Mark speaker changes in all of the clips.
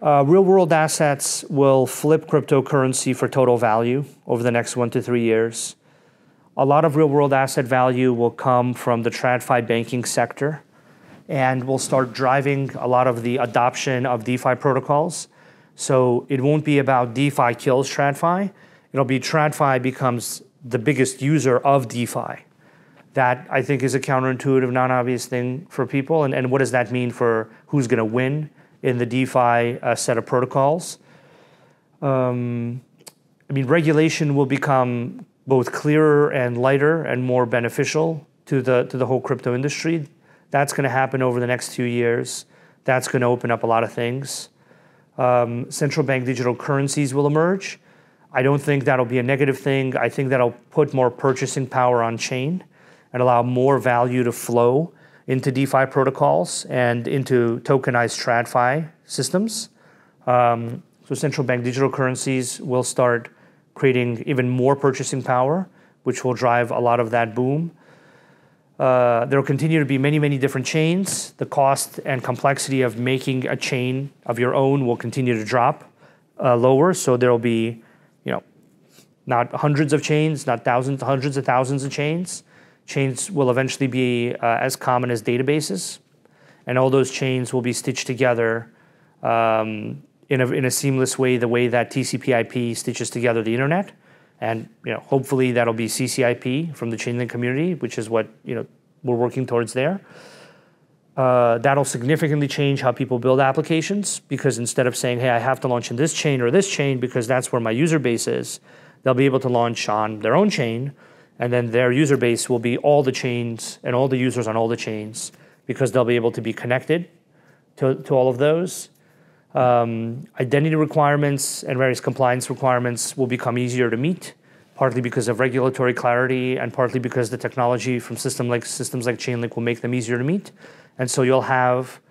Speaker 1: Real-world assets will flip cryptocurrency for total value over the next 1 to 3 years. A lot of real-world asset value will come from the TradFi banking sector and will start driving a lot of the adoption of DeFi protocols. So it won't be about DeFi kills TradFi. It'll be TradFi becomes the biggest user of DeFi. That, I think, is a counterintuitive, non-obvious thing for people. And what does that mean for who's going to win in the DeFi set of protocols? Regulation will become both clearer and lighter and more beneficial to the whole crypto industry. That's going to happen over the next 2 years. That's going to open up a lot of things. Central bank digital currencies will emerge. I don't think that'll be a negative thing. I think that'll put more purchasing power on chain and allow more value to flow into DeFi protocols and into tokenized TradFi systems. So central bank digital currencies will start creating even more purchasing power, which will drive a lot of that boom. There will continue to be many, many different chains. The cost and complexity of making a chain of your own will continue to drop lower. So there will be, not hundreds of chains, not thousands, hundreds of thousands of chains. Chains will eventually be as common as databases, and all those chains will be stitched together in a seamless way, the way that TCP/IP stitches together the internet. And hopefully that'll be CCIP from the Chainlink community, which is what we're working towards there. That'll significantly change how people build applications, because instead of saying, hey, I have to launch in this chain or this chain because that's where my user base is, they'll be able to launch on their own chain, and then their user base will be all the chains and all the users on all the chains, because they'll be able to be connected to all of those. Identity requirements and various compliance requirements will become easier to meet, partly because of regulatory clarity and partly because the technology from systems like Chainlink will make them easier to meet. And so you'll have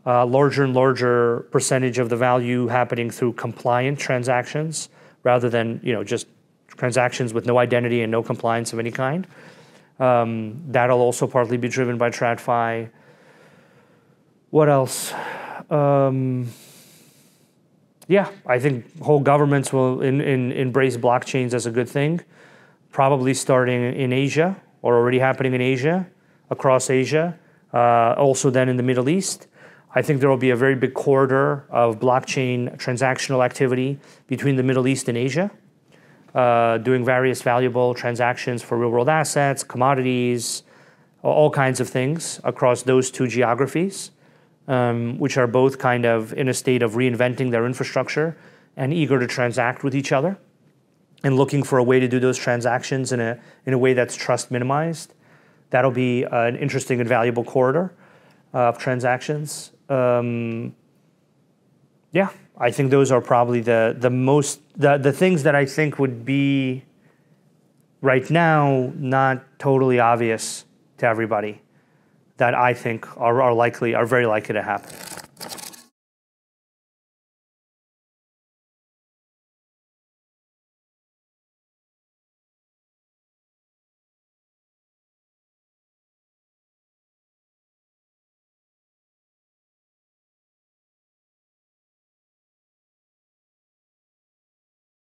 Speaker 1: a larger and larger percentage of the value happening through compliant transactions rather than just transactions with no identity and no compliance of any kind. That'll also partly be driven by TradFi. What else? I think whole governments will embrace blockchains as a good thing, probably starting in Asia or already happening in Asia, across Asia, also then in the Middle East. I think there will be a very big corridor of blockchain transactional activity between the Middle East and Asia, doing various valuable transactions for real-world assets, commodities, all kinds of things across those two geographies, which are both kind of in a state of reinventing their infrastructure and eager to transact with each other and looking for a way to do those transactions in a way that's trust minimized. That'll be an interesting and valuable corridor of transactions. I think those are probably the things that I think would be right now not totally obvious to everybody, that I think are very likely to happen.